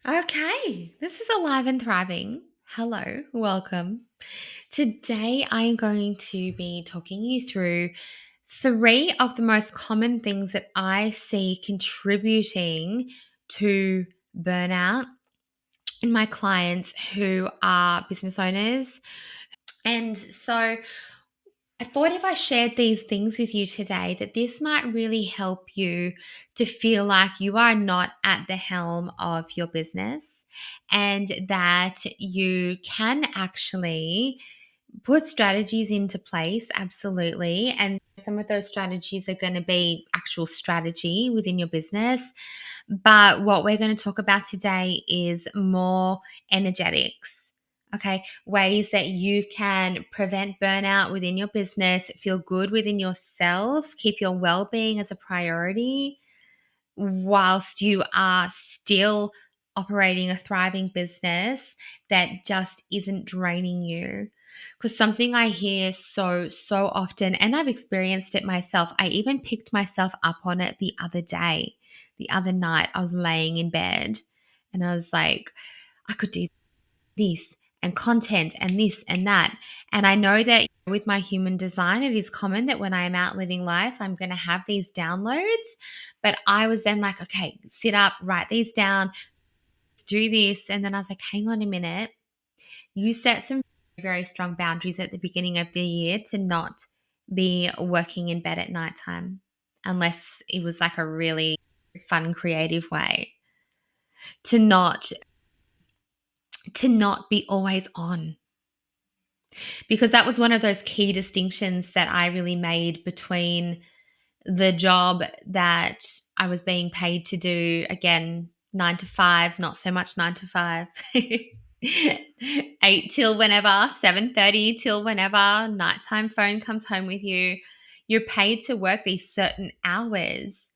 Okay, this is Alive and Thriving. Hello, welcome. Today I'm going to be talking you through three of the most common things that I see contributing to burnout in my clients who are business owners. And so I thought if I shared these things with you today, that this might really help you to feel like you are not at the helm of your business and that you can actually put strategies into place. Absolutely. And some of those strategies are going to be actual strategy within your business. But what we're going to talk about today is more energetics. Okay, ways that you can prevent burnout within your business, feel good within yourself, keep your well being as a priority, whilst you are still operating a thriving business that just isn't draining you. Because something I hear so often, and I've experienced it myself, I even picked myself up on it the other day. The other night, I was laying in bed and I was like, I could do this and content and this and that. And I know that with my human design, it is common that when I'm out living life, I'm going to have these downloads. But I was then like, okay, sit up, write these down, do this. And then I was like, hang on a minute. You set some very strong boundaries at the beginning of the year to not be working in bed at nighttime, unless it was like a really fun, creative way to not be always on, because that was one of those key distinctions that I really made between the job that I was being paid to do, again, 9 to 5, not so much 9 to 5, 8 till whenever, 7:30 till whenever, nighttime phone comes home with you. You're paid to work these certain hours,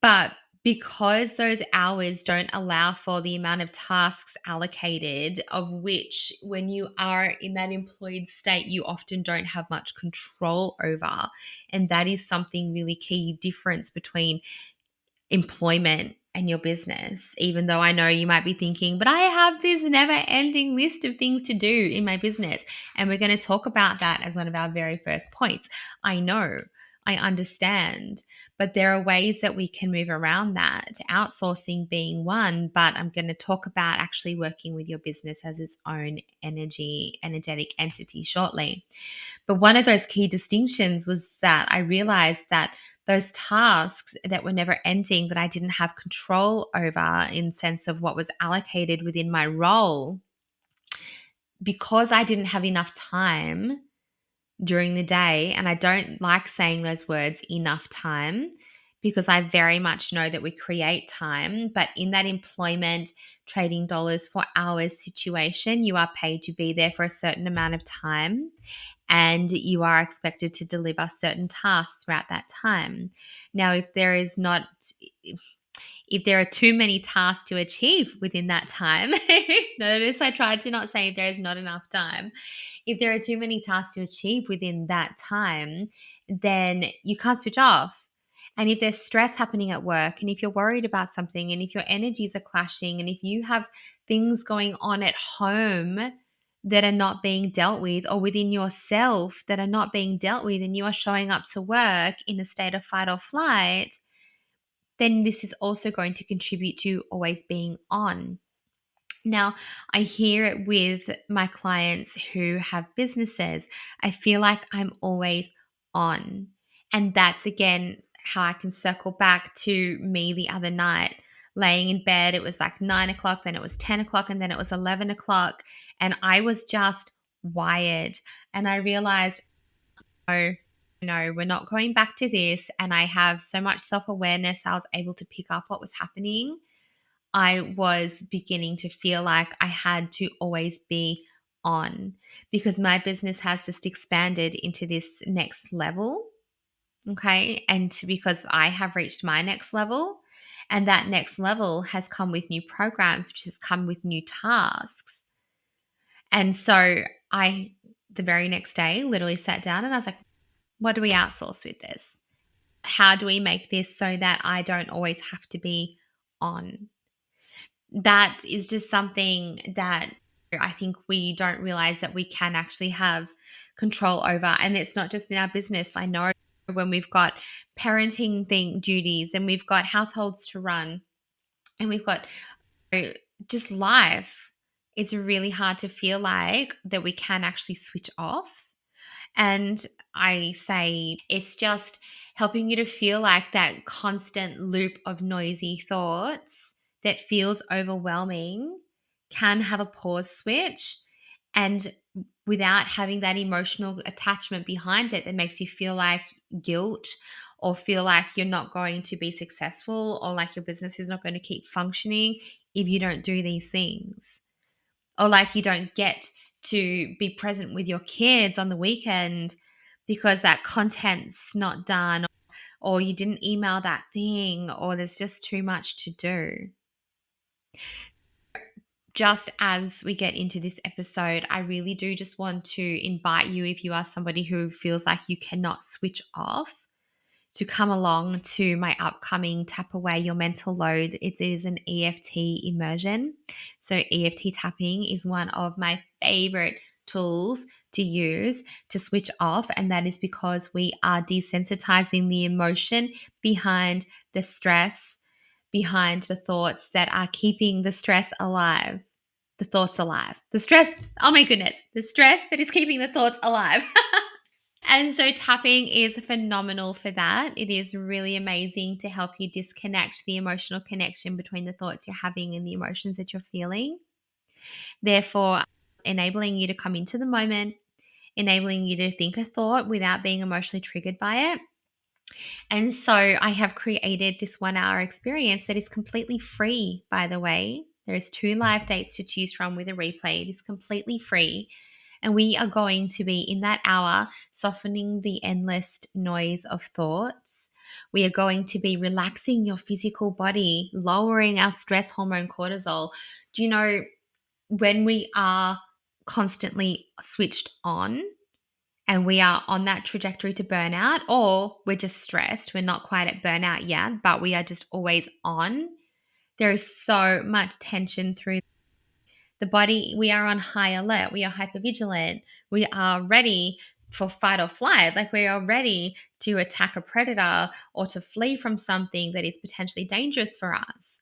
but because those hours don't allow for the amount of tasks allocated, of which when you are in that employed state, you often don't have much control over. And that is something really key difference between employment and your business. Even though I know you might be thinking, but I have this never ending list of things to do in my business. And we're going to talk about that as one of our very first points. I know, I understand, but there are ways that we can move around that, outsourcing being one. But I'm going to talk about actually working with your business as its own energetic entity shortly. But one of those key distinctions was that I realized that those tasks that were never ending, that I didn't have control over in sense of what was allocated within my role, because I didn't have enough time during the day. And I don't like saying those words, enough time, because I very much know that we create time. But in that employment, trading dollars for hours situation, you are paid to be there for a certain amount of time and you are expected to deliver certain tasks throughout that time. Now, if there are too many tasks to achieve within that time, notice I tried to not say if there is not enough time. If there are too many tasks to achieve within that time, then you can't switch off. And if there's stress happening at work, and if you're worried about something, and if your energies are clashing, and if you have things going on at home that are not being dealt with, or within yourself that are not being dealt with, and you are showing up to work in a state of fight or flight, then this is also going to contribute to always being on. Now, I hear it with my clients who have businesses. I feel like I'm always on. And that's again how I can circle back to me the other night, laying in bed. It was like 9 o'clock, then it was 10 o'clock, and then it was 11 o'clock. And I was just wired. And I realized, oh, no, we're not going back to this. And I have so much self awareness. I was able to pick up what was happening. I was beginning to feel like I had to always be on, because my business has just expanded into this next level. Okay. Because I have reached my next level, and that next level has come with new programs, which has come with new tasks. And so the very next day, literally sat down and I was like, what do we outsource with this? How do we make this so that I don't always have to be on? that is just something that I think we don't realize that we can actually have control over. And it's not just in our business. I know when we've got parenting duties and we've got households to run and we've got just life, it's really hard to feel like that we can actually switch off. And I say it's just helping you to feel like that constant loop of noisy thoughts that feels overwhelming can have a pause switch, and without having that emotional attachment behind it that makes you feel like guilt or feel like you're not going to be successful or like your business is not going to keep functioning if you don't do these things, or like you don't get to be present with your kids on the weekend because that content's not done, or you didn't email that thing, or there's just too much to do. Just as we get into this episode, I really do just want to invite you, if you are somebody who feels like you cannot switch off, to come along to my upcoming Tap Away Your Mental Load. It is an EFT immersion. So, EFT tapping is one of my favorite tools to use to switch off. And that is because we are desensitizing the emotion behind the stress, behind the thoughts that are keeping the stress alive. The thoughts alive. The stress, oh my goodness, the stress that is keeping the thoughts alive. And so tapping is phenomenal for that. It is really amazing to help you disconnect the emotional connection between the thoughts you're having and the emotions that you're feeling. Therefore, enabling you to come into the moment, enabling you to think a thought without being emotionally triggered by it. And so I have created this 1 hour experience that is completely free, by the way. There's 2 live dates to choose from with a replay. It is completely free. And we are going to be in that hour softening the endless noise of thoughts. We are going to be relaxing your physical body, lowering our stress hormone cortisol. Do you know when we are constantly switched on and we are on that trajectory to burnout, or we're just stressed, we're not quite at burnout yet, but we are just always on? There is so much tension through the body. We are on high alert. We are hypervigilant. We are ready for fight or flight. Like we are ready to attack a predator or to flee from something that is potentially dangerous for us.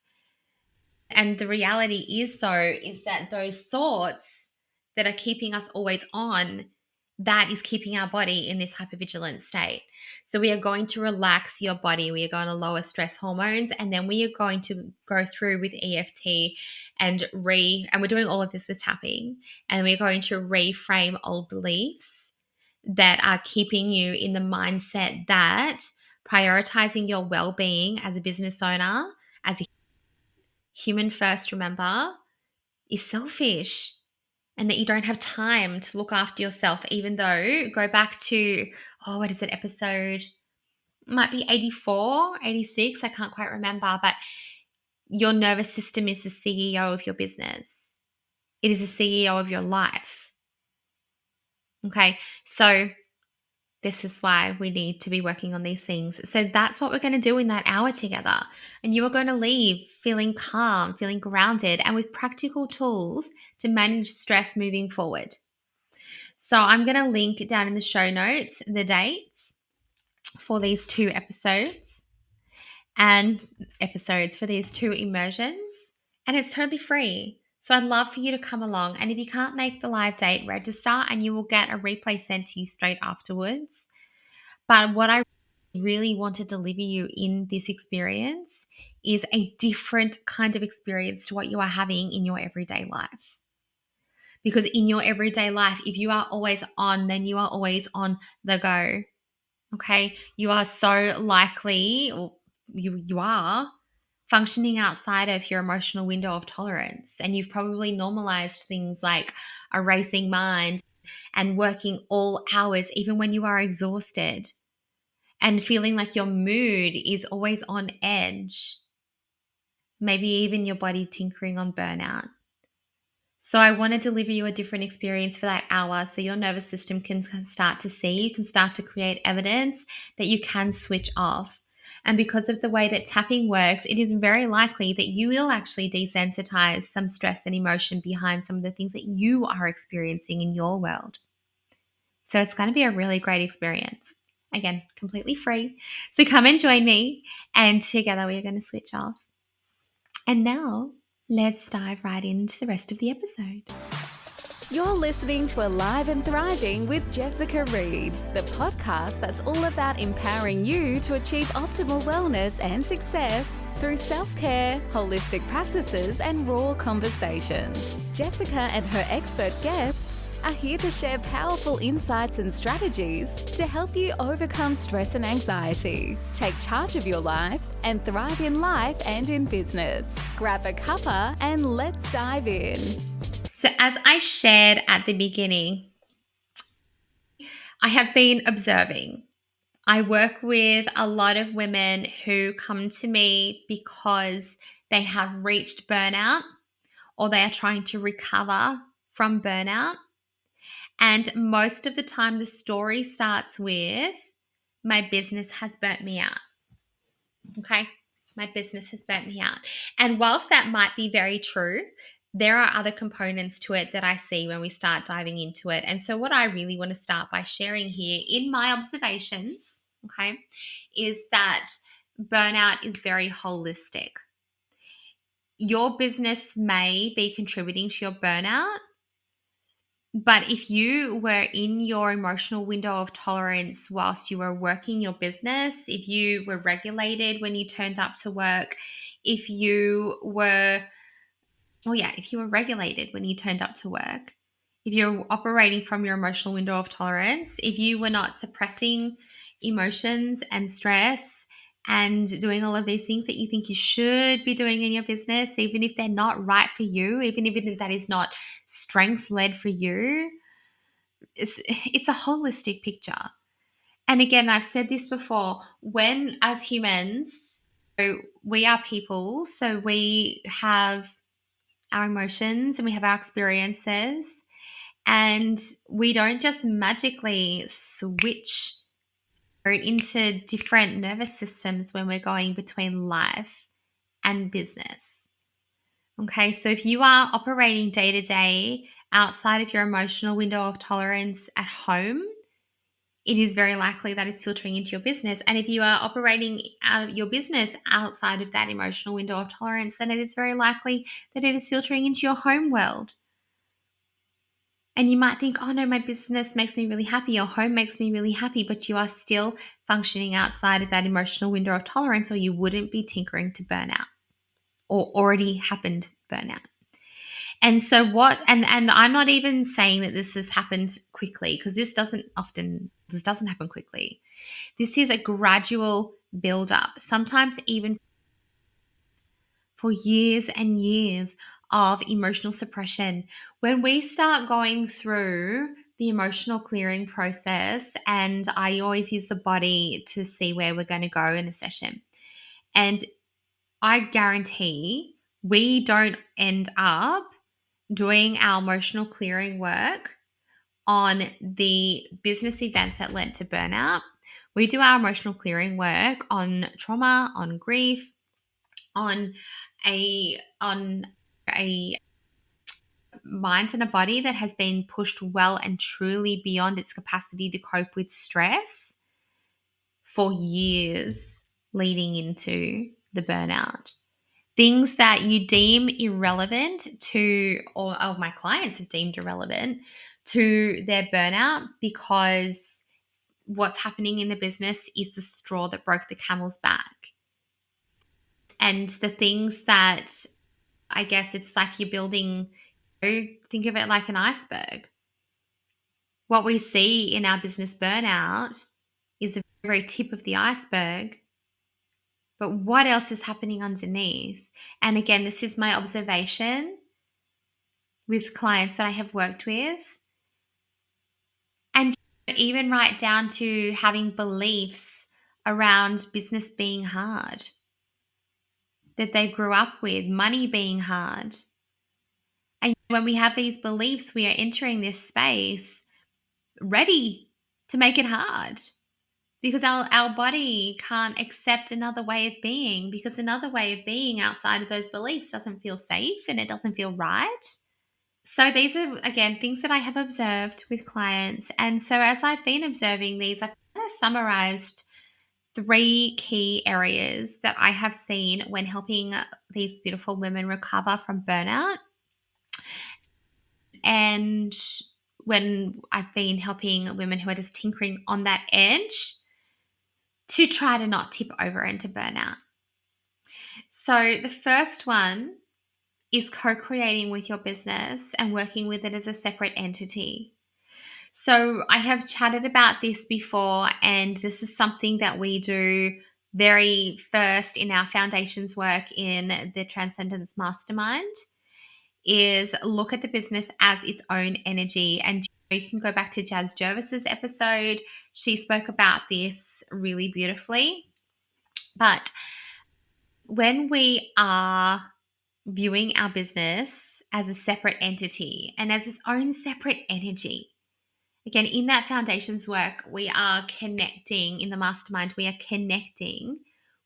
And the reality is, though, is that those thoughts that are keeping us always on, that is keeping our body in this hypervigilant state. So we are going to relax your body. We are going to lower stress hormones, and then we are going to go through with EFT and we're doing all of this with tapping, and we're going to reframe old beliefs that are keeping you in the mindset that prioritizing your well-being as a business owner, as a human first, remember, is selfish, and that you don't have time to look after yourself, even though, go back to, oh, what is it, episode, might be 84, 86, I can't quite remember, but your nervous system is the CEO of your business. It is the CEO of your life. Okay, so this is why we need to be working on these things. So that's what we're going to do in that hour together. And you are going to leave feeling calm, feeling grounded, and with practical tools to manage stress moving forward. So I'm going to link down in the show notes the dates for these 2 episodes and episodes for these 2 immersions. And it's totally free. So I'd love for you to come along. And if you can't make the live date, register and you will get a replay sent to you straight afterwards. But what I really want to deliver you in this experience is a different kind of experience to what you are having in your everyday life. Because in your everyday life, if you are always on, then you are always on the go. Okay. You are so likely, or you are functioning outside of your emotional window of tolerance. And you've probably normalized things like a racing mind and working all hours, even when you are exhausted, and feeling like your mood is always on edge, maybe even your body tinkering on burnout. So I want to deliver you a different experience for that hour so your nervous system can start to see, you can start to create evidence that you can switch off. And because of the way that tapping works, it is very likely that you will actually desensitize some stress and emotion behind some of the things that you are experiencing in your world. So it's going to be a really great experience. Again, completely free. So come and join me, and together we are going to switch off. And now let's dive right into the rest of the episode. You're listening to Alive and Thriving with Jessica Reed, the podcast that's all about empowering you to achieve optimal wellness and success through self-care, holistic practices, and raw conversations. Jessica and her expert guests are here to share powerful insights and strategies to help you overcome stress and anxiety, take charge of your life, and thrive in life and in business. Grab a cuppa and let's dive in. So, as I shared at the beginning, I have been observing. I work with a lot of women who come to me because they have reached burnout or they are trying to recover from burnout. And most of the time, the story starts with, my business has burnt me out. Okay. My business has burnt me out. And whilst that might be very true, there are other components to it that I see when we start diving into it. And so, what I really want to start by sharing here in my observations, okay, is that burnout is very holistic. Your business may be contributing to your burnout, but if you were in your emotional window of tolerance whilst you were working your business, if you were regulated when you turned up to work, if you were, if you were regulated when you turned up to work, if you're operating from your emotional window of tolerance, if you were not suppressing emotions and stress and doing all of these things that you think you should be doing in your business, even if they're not right for you, even if that is not strengths led for you, it's a holistic picture. And again, I've said this before, when as humans, so we are people, so we have our emotions and we have our experiences, and we don't just magically switch into different nervous systems when we're going between life and business. Okay, so if you are operating day to day outside of your emotional window of tolerance at home, it is very likely that it's filtering into your business. And if you are operating out of your business outside of that emotional window of tolerance, then it is very likely that it is filtering into your home world. And you might think, oh no, my business makes me really happy, your home makes me really happy, but you are still functioning outside of that emotional window of tolerance, or you wouldn't be tinkering to burnout or already happened burnout. And so and I'm not even saying that this has happened quickly, because this doesn't happen quickly. This is a gradual build up, sometimes even for years and years of emotional suppression. When we start going through the emotional clearing process, and I always use the body to see where we're going to go in a session, and I guarantee we don't end up doing our emotional clearing work on the business events that led to burnout. We do our emotional clearing work on trauma, on grief, on a mind and a body that has been pushed well and truly beyond its capacity to cope with stress for years leading into the burnout. Things that you deem irrelevant to, or my clients have deemed irrelevant to their burnout, because what's happening in the business is the straw that broke the camel's back. And the things that, I guess it's like you're building, think of it like an iceberg. What we see in our business burnout is the very tip of the iceberg, but what else is happening underneath? And again, this is my observation with clients that I have worked with, and even right down to having beliefs around business being hard that they grew up with, money being hard. And when we have these beliefs, we are entering this space ready to make it hard. because our body can't accept another way of being, because another way of being outside of those beliefs doesn't feel safe and it doesn't feel right. So these are, again, things that I have observed with clients. And so as I've been observing these, I've kind of summarized three key areas that I have seen when helping these beautiful women recover from burnout, and when I've been helping women who are just tinkering on that edge to try to not tip over into burnout. So the first one is co-creating with your business and working with it as a separate entity. So I have chatted about this before, and this is something that we do very first in our foundations work in the Transcendence Mastermind, is look at the business as its own energy. And you can go back to Jazz Jervis's episode. She spoke about this really beautifully. But when we are viewing our business as a separate entity and as its own separate energy, again, in that foundations work, we are connecting in the mastermind, we are connecting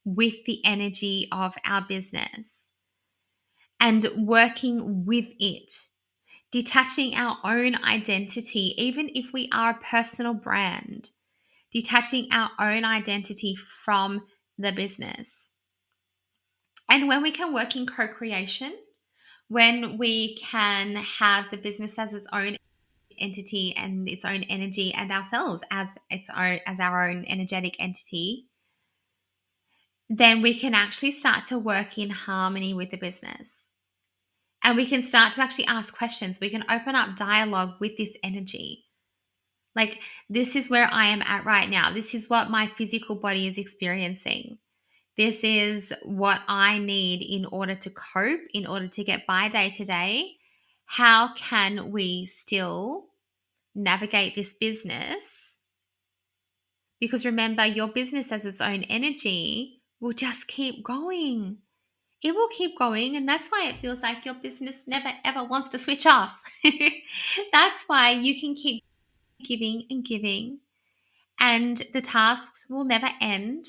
with the energy of our business and working with it, detaching our own identity, even if we are a personal brand, detaching our own identity from the business. And when we can work in co-creation, when we can have the business as its own entity and its own energy, and ourselves as its own, as our own energetic entity, then we can actually start to work in harmony with the business. And we can start to actually ask questions. We can open up dialogue with this energy. Like, this is where I am at right now. This is what my physical body is experiencing. This is what I need in order to cope, in order to get by day to day. How can we still navigate this business? Because remember, your business as its own energy will just keep going. It will keep going. And that's why it feels like your business never ever wants to switch off. That's why you can keep giving and giving, and the tasks will never end.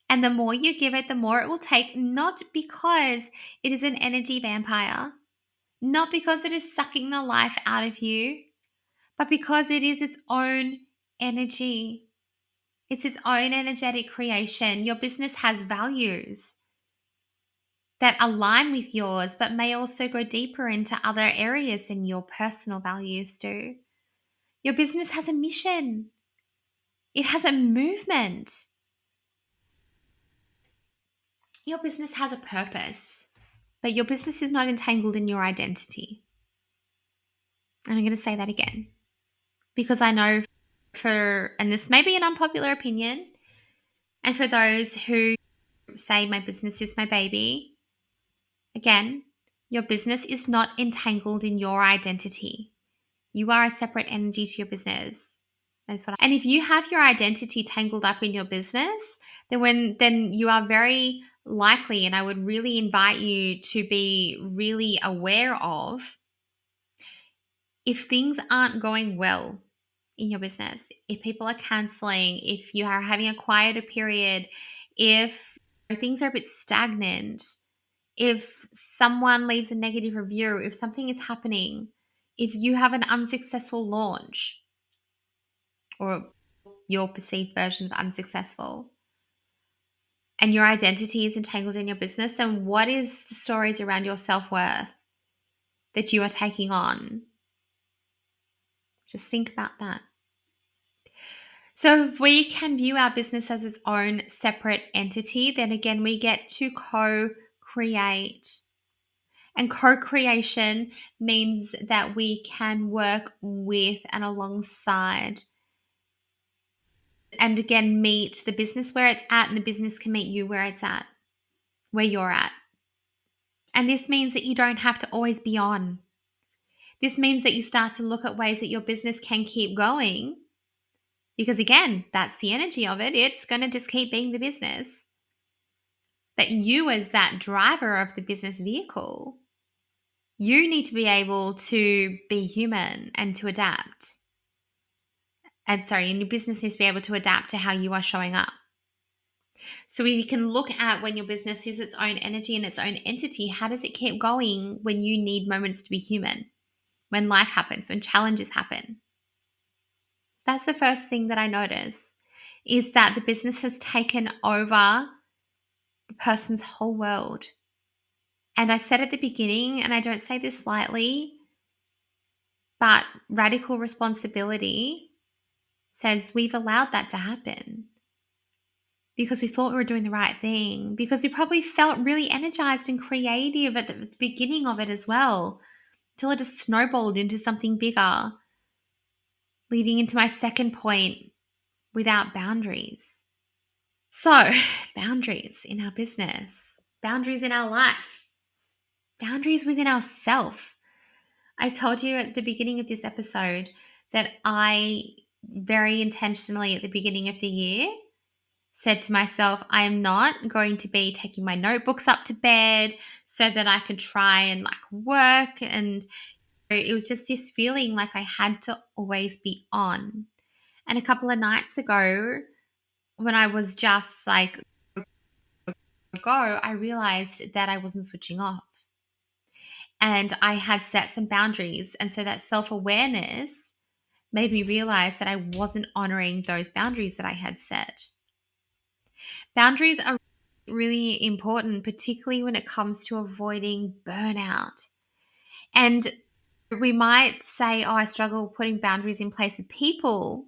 And the more you give it, the more it will take, not because it is an energy vampire, not because it is sucking the life out of you, but because it is its own energy. It's its own energetic creation. Your business has values that align with yours, but may also go deeper into other areas than your personal values do. Your business has a mission, it has a movement. Your business has a purpose, but your business is not entangled in your identity. And I'm going to say that again, because I know and this may be an unpopular opinion, and for those who say my business is my baby, again, your business is not entangled in your identity. You are a separate energy to your business. And if you have your identity tangled up in your business, then you are very likely, and I would really invite you to be really aware of, if things aren't going well in your business, if people are canceling, if you are having a quieter period, if things are a bit stagnant, if someone leaves a negative review, if something is happening, if you have an unsuccessful launch or your perceived version of unsuccessful, and your identity is entangled in your business, then what is the stories around your self-worth that you are taking on? Just think about that. So if we can view our business as its own separate entity, then again, we get to co-create. And co-creation means that we can work with and alongside, and again, meet the business where it's at, and the business can meet you where it's at, where you're at. And this means that you don't have to always be on. This means that you start to look at ways that your business can keep going, because again, that's the energy of it. It's going to just keep being the business. But you, as that driver of the business vehicle, you need to be able to be human and to adapt. and your business needs to be able to adapt to how you are showing up. So we can look at when your business is its own energy and its own entity, how does it keep going when you need moments to be human, when life happens, when challenges happen? That's the first thing that I notice, is that the business has taken over the person's whole world. And I said at the beginning, and I don't say this lightly, but radical responsibility says we've allowed that to happen because we thought we were doing the right thing, because we probably felt really energized and creative at the beginning of it as well, till it just snowballed into something bigger, leading into my second point, without boundaries. So, boundaries in our business, boundaries in our life, boundaries within ourselves. I told you at the beginning of this episode that I very intentionally at the beginning of the year said to myself, I am not going to be taking my notebooks up to bed so that I could try and like work. And it was just this feeling like I had to always be on. And a couple of nights ago, when I was just like, go, I realized that I wasn't switching off. And I had set some boundaries. And so that self awareness made me realize that I wasn't honoring those boundaries that I had set. Boundaries are really important, particularly when it comes to avoiding burnout. And we might say, oh, I struggle putting boundaries in place with people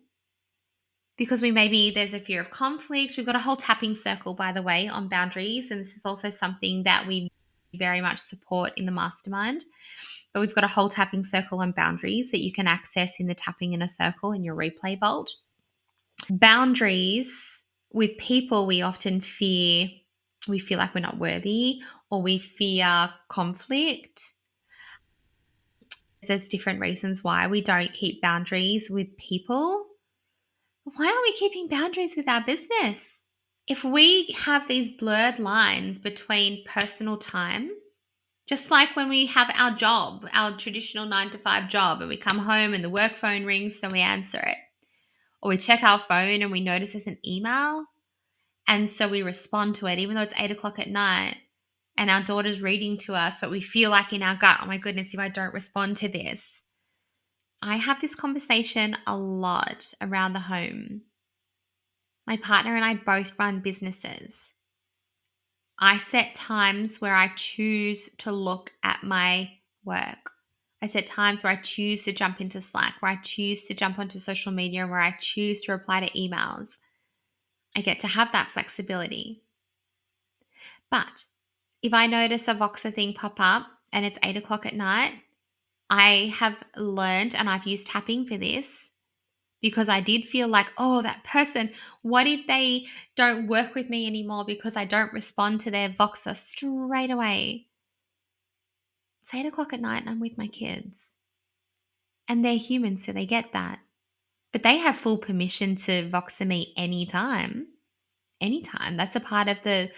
because there's a fear of conflict. We've got a whole tapping circle, by the way, on boundaries. And this is also something that we very much support in the mastermind. But we've got a whole tapping circle on boundaries that you can access in the tapping in a circle in your replay vault. Boundaries with people, we feel like we're not worthy, or we fear conflict. There's different reasons why we don't keep boundaries with people. Why aren't we keeping boundaries with our business? If we have these blurred lines between personal time, just like when we have our job, our traditional 9 to 5 job, and we come home and the work phone rings, so we answer it. Or we check our phone and we notice there's an email, and so we respond to it, even though it's 8 o'clock at night and our daughter's reading to us, but we feel like in our gut, oh my goodness, if I don't respond to this. I have this conversation a lot around the home. My partner and I both run businesses. I set times where I choose to look at my work. I set times where I choose to jump into Slack, where I choose to jump onto social media, where I choose to reply to emails. I get to have that flexibility. But if I notice a Voxer thing pop up and it's 8 o'clock at night, I have learned, and I've used tapping for this, because I did feel like, oh, that person, what if they don't work with me anymore because I don't respond to their Voxer straight away? It's 8 o'clock at night and I'm with my kids. And they're human, so they get that. But they have full permission to Voxer me anytime. Anytime. That's a part of the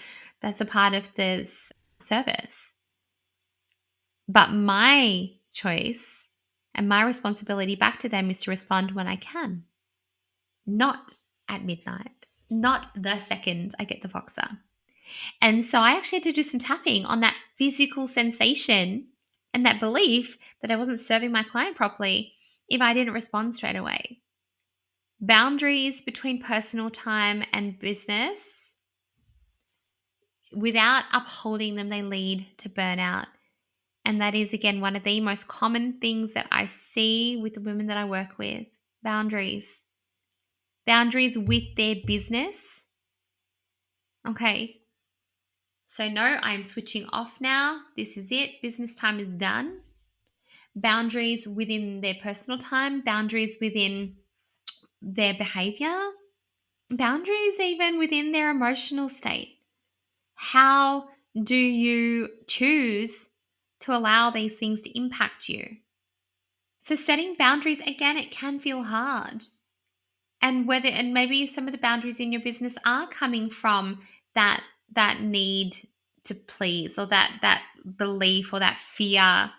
service. But my choice and my responsibility back to them is to respond when I can, not at midnight, not the second I get the Voxer. And so I actually had to do some tapping on that physical sensation and that belief that I wasn't serving my client properly if I didn't respond straight away. Boundaries between personal time and business, without upholding them, they lead to burnout. And that is, again, one of the most common things that I see with the women that I work with. Boundaries. Boundaries with their business. Okay. So, no, I'm switching off now. This is it. Business time is done. Boundaries within their personal time. Boundaries within their behavior. Boundaries even within their emotional state. How do you choose to allow these things to impact you? So setting boundaries, again, it can feel hard. And maybe some of the boundaries in your business are coming from that need to please, or that belief, or that fear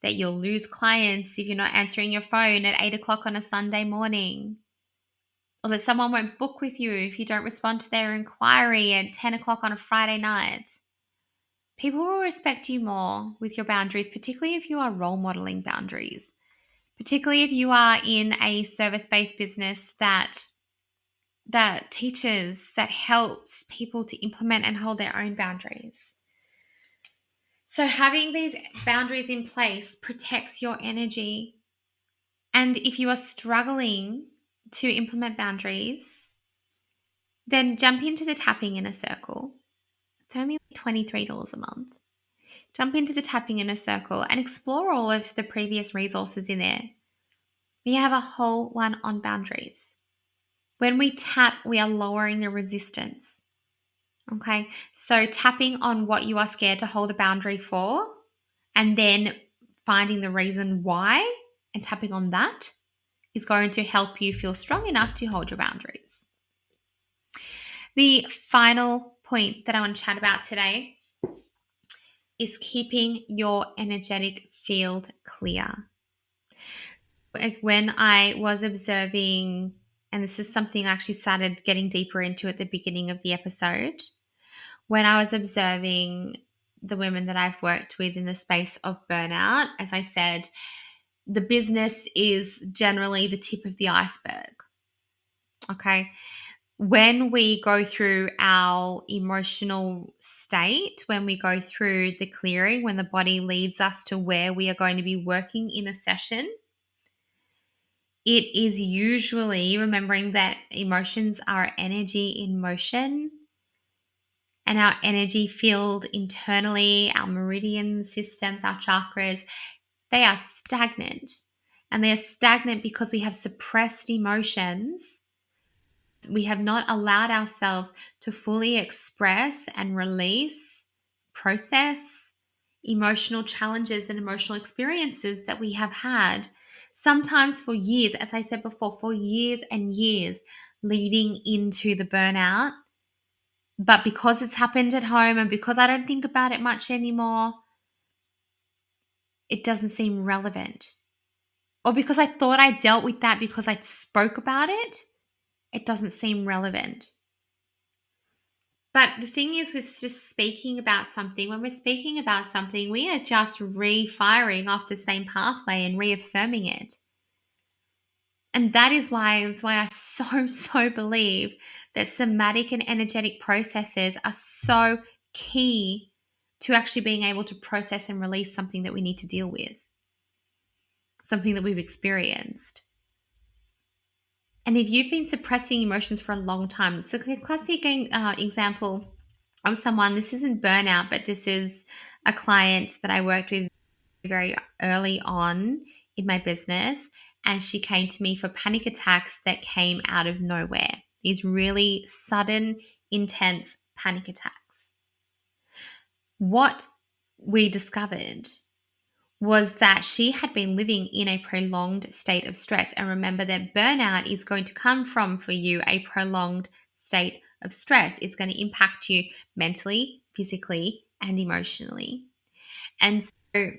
that you'll lose clients if you're not answering your phone at 8 o'clock on a Sunday morning. or that someone won't book with you if you don't respond to their inquiry at 10 o'clock on a Friday night. People will respect you more with your boundaries, particularly if you are role modeling boundaries, particularly if you are in a service-based business that teaches, that helps people to implement and hold their own boundaries. So having these boundaries in place protects your energy. And if you are struggling to implement boundaries, then jump into the tapping in a circle. It's only $23 a month. Jump into the tapping in a circle and explore all of the previous resources in there. We have a whole one on boundaries. When we tap, we are lowering the resistance. Okay, so tapping on what you are scared to hold a boundary for, and then finding the reason why and tapping on that is going to help you feel strong enough to hold your boundaries. The final point that I want to chat about today is keeping your energetic field clear. When I was observing, and this is something I actually started getting deeper into at the beginning of the episode, when I was observing the women that I've worked with in the space of burnout, as I said, the business is generally the tip of the iceberg. Okay. When we go through our emotional state, when we go through the clearing, when the body leads us to where we are going to be working in a session, it is usually remembering that emotions are energy in motion, and our energy field internally, our meridian systems, our chakras, they are stagnant. And they are stagnant because we have suppressed emotions. We have not allowed ourselves to fully express and release, process emotional challenges and emotional experiences that we have had, sometimes for years, as I said before, for years and years leading into the burnout. But because it's happened at home and because I don't think about it much anymore, it doesn't seem relevant. Or because I thought I dealt with that because I spoke about it, it doesn't seem relevant. But the thing is, with just speaking about something, when we're speaking about something, we are just refiring off the same pathway and reaffirming it. And that is why, I so believe that somatic and energetic processes are so key to actually being able to process and release something that we need to deal with, something that we've experienced. And if you've been suppressing emotions for a long time, it's a classic example of someone, this isn't burnout, but this is a client that I worked with very early on in my business. And she came to me for panic attacks that came out of nowhere. These really sudden, intense panic attacks. What we discovered was that she had been living in a prolonged state of stress. And remember that burnout is going to come from, for you, a prolonged state of stress. It's going to impact you mentally, physically, and emotionally. And so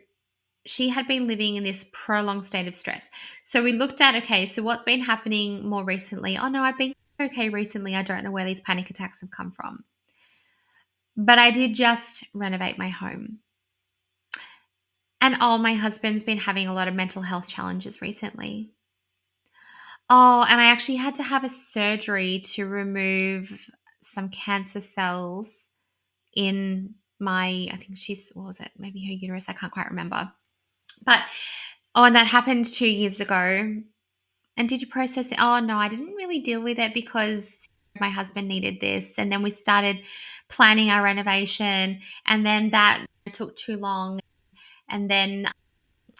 she had been living in this prolonged state of stress. So we looked at, okay, so what's been happening more recently? Oh no, I've been okay recently. I don't know where these panic attacks have come from. But I did just renovate my home. And oh, my husband's been having a lot of mental health challenges recently. Oh, and I actually had to have a surgery to remove some cancer cells in my, I think what was it? Maybe her uterus. I can't quite remember. But, oh, and that happened 2 years ago. And did you process it? Oh, no, I didn't really deal with it because my husband needed this. And then we started planning our renovation. And then that took too long. And then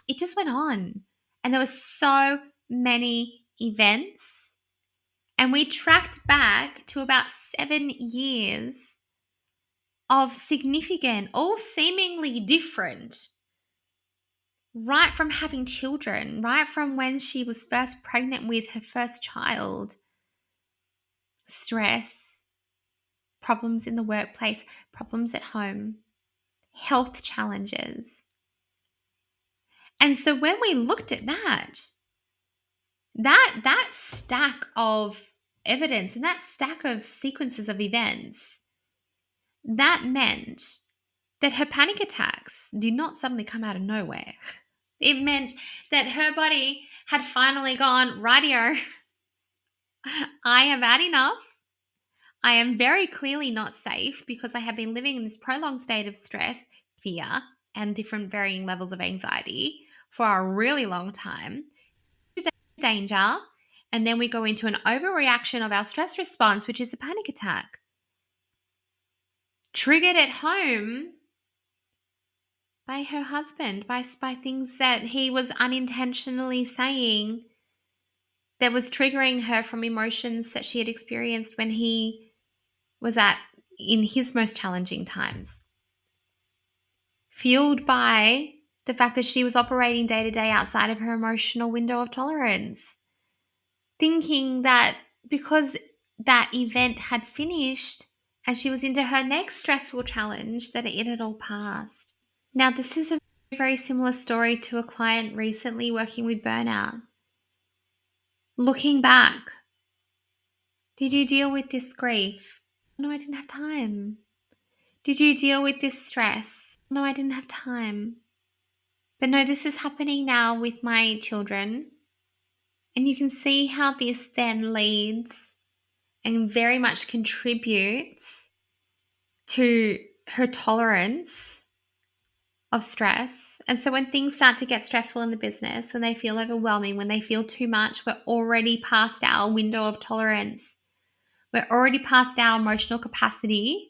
it just went on. And there were so many events. And we tracked back to about 7 years of significant, all seemingly different, right from having children, right from when she was first pregnant with her first child, stress, problems in the workplace, problems at home, health challenges. And so when we looked at that stack of evidence and that stack of sequences of events, that meant that her panic attacks did not suddenly come out of nowhere. It meant that her body had finally gone, rightio, I have had enough. I am very clearly not safe because I have been living in this prolonged state of stress, fear, and different varying levels of anxiety for a really long time. Danger. And then we go into an overreaction of our stress response, which is a panic attack. Triggered at home by her husband, by things that he was unintentionally saying that was triggering her from emotions that she had experienced when he was in his most challenging times. Fueled by the fact that she was operating day to day outside of her emotional window of tolerance, thinking that because that event had finished and she was into her next stressful challenge, that it had all passed. Now, this is a very similar story to a client recently working with burnout. Looking back, did you deal with this grief? No, I didn't have time. Did you deal with this stress? No, I didn't have time. But no, this is happening now with my children. And you can see how this then leads and very much contributes to her tolerance of stress. And so when things start to get stressful in the business, when they feel overwhelming, when they feel too much, we're already past our window of tolerance. We're already past our emotional capacity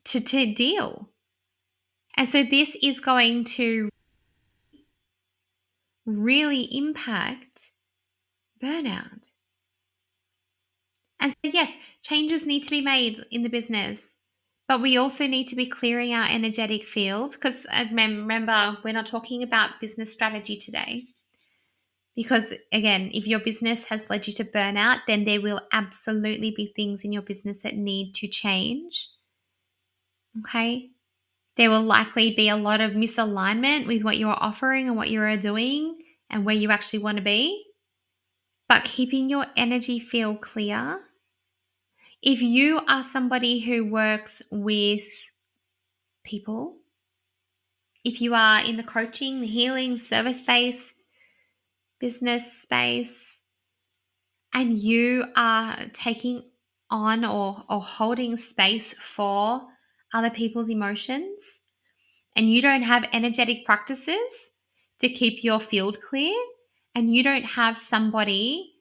to deal. And so this is going to really impact burnout. And so, yes, changes need to be made in the business, but we also need to be clearing our energetic field because remember, we're not talking about business strategy today. Because again, if your business has led you to burnout, then there will absolutely be things in your business that need to change. Okay. There will likely be a lot of misalignment with what you're offering and what you're doing and where you actually want to be. But keeping your energy field clear. If you are somebody who works with people, if you are in the coaching, the healing, service-based business space, and you are taking on or holding space for other people's emotions, and you don't have energetic practices to keep your field clear, and you don't have somebody,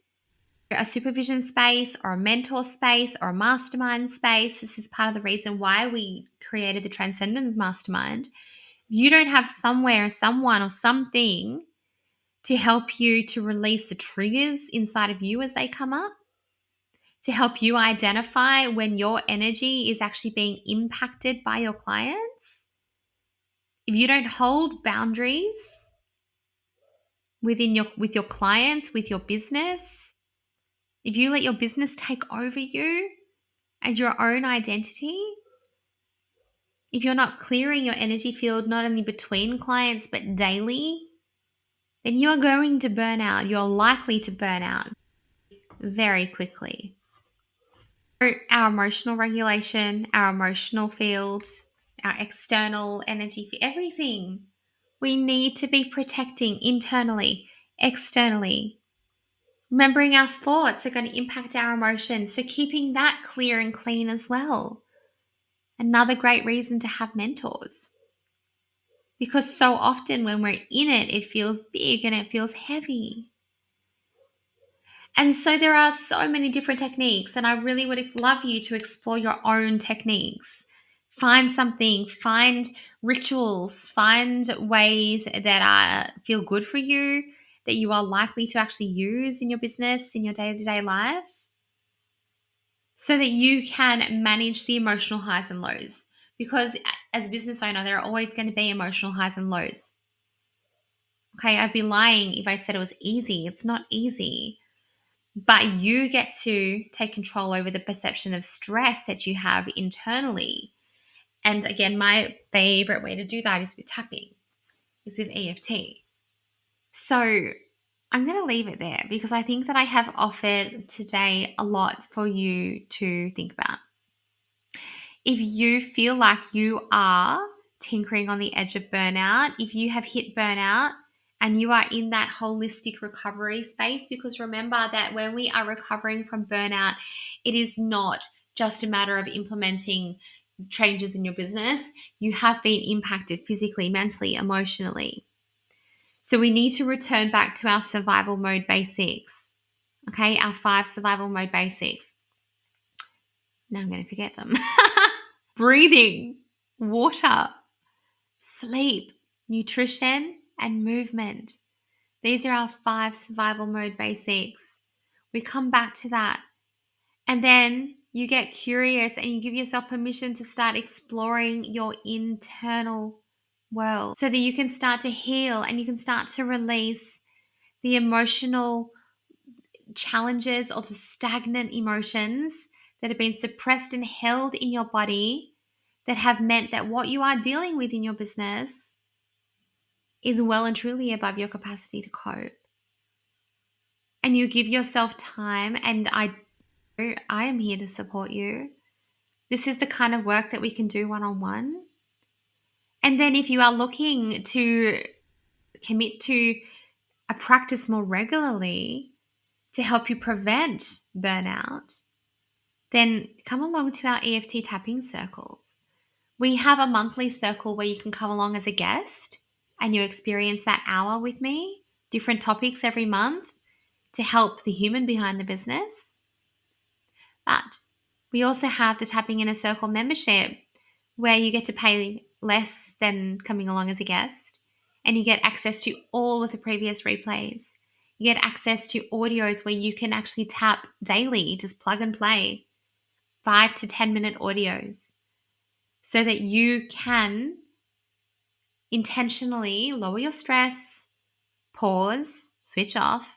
a supervision space or a mentor space or a mastermind space. This is part of the reason why we created the Transcendence Mastermind. You don't have somewhere, someone, or something to help you to release the triggers inside of you as they come up, to help you identify when your energy is actually being impacted by your clients. If you don't hold boundaries with your clients, with your business, if you let your business take over you and your own identity, if you're not clearing your energy field not only between clients but daily, then you are going to burn out. You're likely to burn out very quickly. Our emotional regulation, our emotional field, our external energy, everything we need to be protecting internally, externally. Remembering our thoughts are going to impact our emotions, so keeping that clear and clean as well. Another great reason to have mentors. Because so often when we're in it, it feels big and it feels heavy. And so there are so many different techniques, and I really would love you to explore your own techniques. Find something, find rituals, find ways that feel good for you, that you are likely to actually use in your business, in your day-to-day life, so that you can manage the emotional highs and lows. Because as a business owner, there are always going to be emotional highs and lows. Okay, I'd be lying if I said it was easy. It's not easy. But you get to take control over the perception of stress that you have internally. And again, my favorite way to do that is with tapping, is with EFT. So I'm going to leave it there because I think that I have offered today a lot for you to think about. If you feel like you are tinkering on the edge of burnout, if you have hit burnout and you are in that holistic recovery space, because remember that when we are recovering from burnout, it is not just a matter of implementing changes in your business. You have been impacted physically, mentally, emotionally. So we need to return back to our survival mode basics. Okay, our 5 survival mode basics. Now I'm going to forget them. Breathing, water, sleep, nutrition, and movement. These are our 5 survival mode basics. We come back to that. And then you get curious and you give yourself permission to start exploring your internal world so that you can start to heal and you can start to release the emotional challenges or the stagnant emotions that have been suppressed and held in your body that have meant that what you are dealing with in your business is well and truly above your capacity to cope. And you give yourself time, and I am here to support you. This is the kind of work that we can do one-on-one. And then if you are looking to commit to a practice more regularly to help you prevent burnout, then come along to our EFT tapping circles. We have a monthly circle where you can come along as a guest and you experience that hour with me, different topics every month to help the human behind the business. But we also have the Tapping in a Circle membership where you get to pay less than coming along as a guest and you get access to all of the previous replays. You get access to audios where you can actually tap daily, just plug and play 5 to 10-minute audios so that you can intentionally lower your stress, pause, switch off,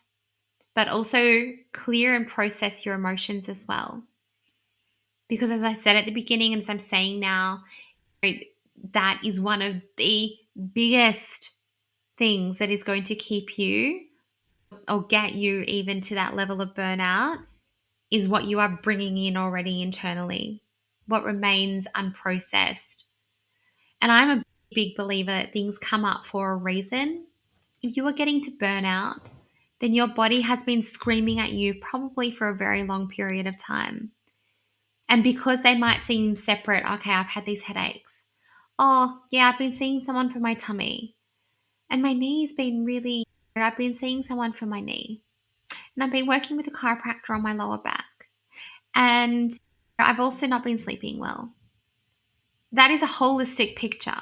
but also clear and process your emotions as well. Because as I said at the beginning, and as I'm saying now, that is one of the biggest things that is going to keep you or get you even to that level of burnout is what you are bringing in already internally, what remains unprocessed. And I'm a big believer that things come up for a reason. If you are getting to burnout, then your body has been screaming at you probably for a very long period of time. And because they might seem separate, okay, I've had these headaches. Oh, yeah, I've been seeing someone for my tummy. And my knee's been really, I've been seeing someone for my knee. And I've been working with a chiropractor on my lower back. And I've also not been sleeping well. That is a holistic picture.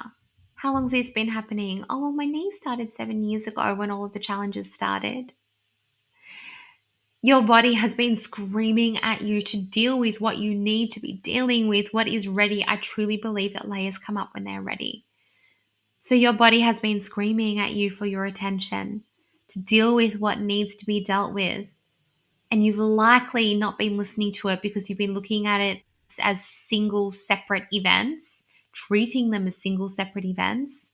How long has this been happening? Oh, well, my knee started 7 years ago when all of the challenges started. Your body has been screaming at you to deal with what you need to be dealing with, what is ready. I truly believe that layers come up when they're ready. So your body has been screaming at you for your attention to deal with what needs to be dealt with. And you've likely not been listening to it because you've been looking at it as single separate events, treating them as single separate events,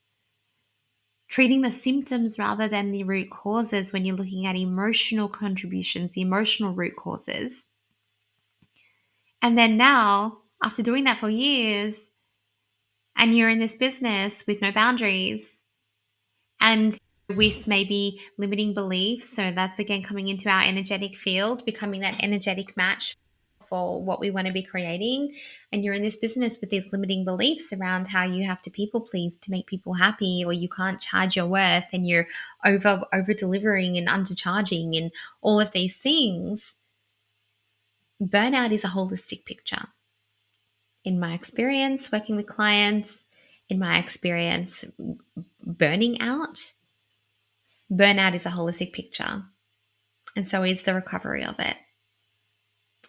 treating the symptoms rather than the root causes when you're looking at emotional contributions, the emotional root causes. And then now, after doing that for years, and you're in this business with no boundaries and with maybe limiting beliefs. So that's again coming into our energetic field, becoming that energetic match for what we want to be creating. And you're in this business with these limiting beliefs around how you have to people please to make people happy, or you can't charge your worth, and you're over delivering and undercharging and all of these things. Burnout is a holistic picture. In my experience working with clients, in my experience burning out, burnout is a holistic picture, and so is the recovery of it.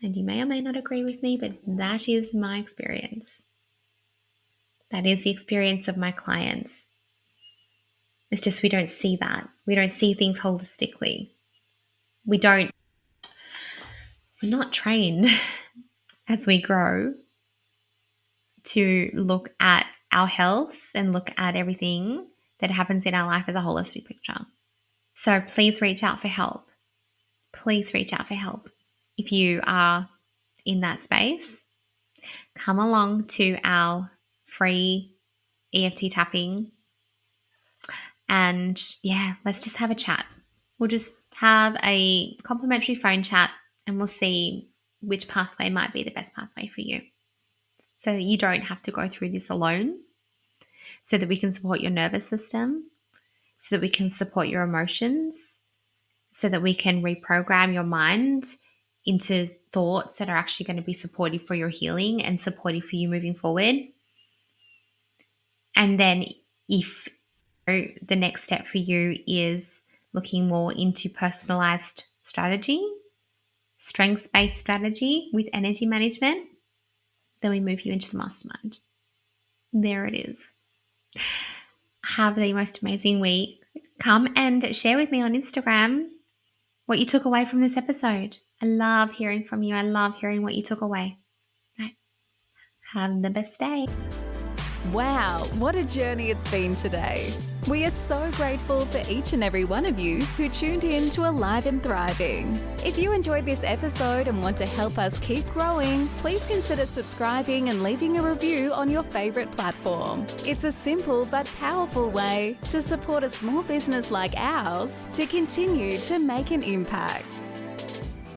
And you may or may not agree with me, but that is my experience. That is the experience of my clients. It's just we don't see that. We don't see things holistically. We're not trained as we grow to look at our health and look at everything that happens in our life as a holistic picture. So please reach out for help. Please reach out for help. If you are in that space, come along to our free EFT tapping and let's just have a chat. We'll just have a complimentary phone chat and we'll see which pathway might be the best pathway for you so that you don't have to go through this alone, so that we can support your nervous system, so that we can support your emotions, so that we can reprogram your mind into thoughts that are actually going to be supportive for your healing and supportive for you moving forward. And then if the next step for you is looking more into personalized strategy, strengths-based strategy with energy management, then we move you into the mastermind. There it is. Have the most amazing week. Come and share with me on Instagram what you took away from this episode. I love hearing from you. I love hearing what you took away. Right. Have the best day. Wow, what a journey it's been today. We are so grateful for each and every one of you who tuned in to Alive and Thriving. If you enjoyed this episode and want to help us keep growing, please consider subscribing and leaving a review on your favourite platform. It's a simple but powerful way to support a small business like ours to continue to make an impact.